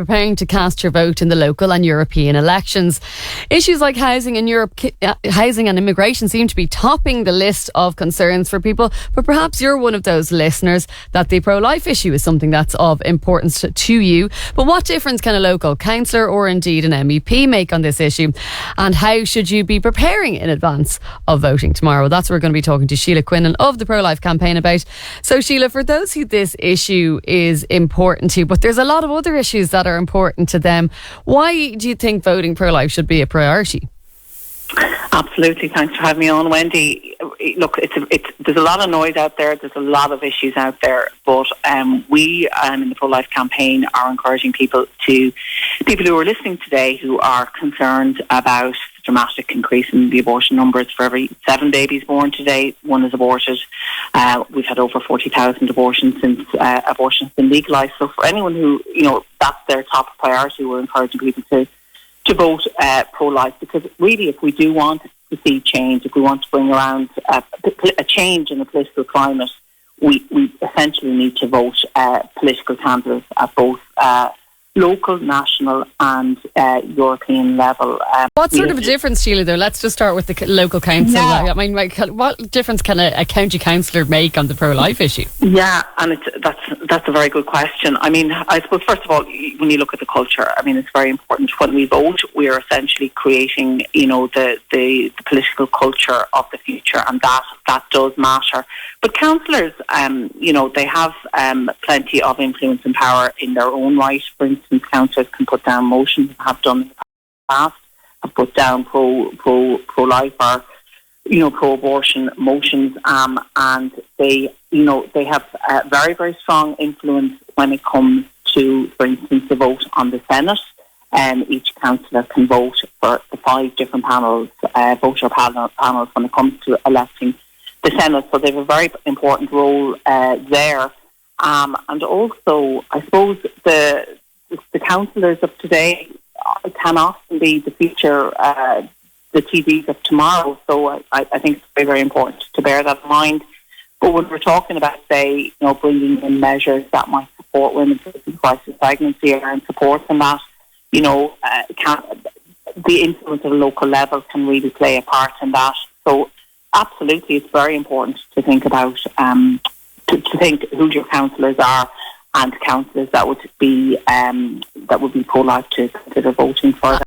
preparing to cast your vote in the local and European elections. Issues like housing in Europe, housing and immigration seem to be topping the list of concerns for people, but perhaps you're one of those listeners that the pro-life issue is something that's of importance to you. But what difference can a local councillor or indeed an MEP make on this issue? And how should you be preparing in advance of voting tomorrow? That's what we're going to be talking to Síle Quinlan of the Pro-Life campaign about. So Síle, for those who this issue is important to, but there's a lot of other issues that are important to them. Why do you think voting pro-life should be a priority? Absolutely. Thanks for having me on, Wendy. Look, there's a lot of noise out there. There's a lot of issues out there. But we in the Pro-Life campaign are encouraging people who are listening today who are concerned about the dramatic increase in the abortion numbers. For every 7 babies born today, one is aborted. We've had over 40,000 abortions since abortion's been legalised. So for anyone who, that's their top priority, we're encouraging people to vote pro-life, because really, if we do want to see change, if we want to bring around a change in the political climate, we essentially need to vote political candidates at both local, national and European level. What sort of a difference, Síle, though? Let's just start with the local council. Yeah. I mean, what difference can a county councillor make on the pro-life issue? Yeah, and that's a very good question. I mean, I suppose, first of all, when you look at the culture, I mean, it's very important. When we vote, we are essentially creating, the political culture of the future, and that does matter. But councillors, they have plenty of influence and power in their own right. For instance, councillors can put down motions, have done in the past, have put down pro-life or, pro-abortion motions, and they have very, very strong influence when it comes to, for instance, the vote on the Senate. Each councillor can vote for the 5 different panels, voter panels when it comes to electing the Senate. So they have a very important role there. And also, I suppose the councillors of today can often be the future, the TVs of tomorrow. So I think it's very, very important to bear that in mind. But when we're talking about, say, bringing in measures that might support women in crisis pregnancy and support them that, the influence at a local level can really play a part in that. So absolutely, it's very important to think about, to think who your councillors are, and councillors that would be pro-life to consider voting for them.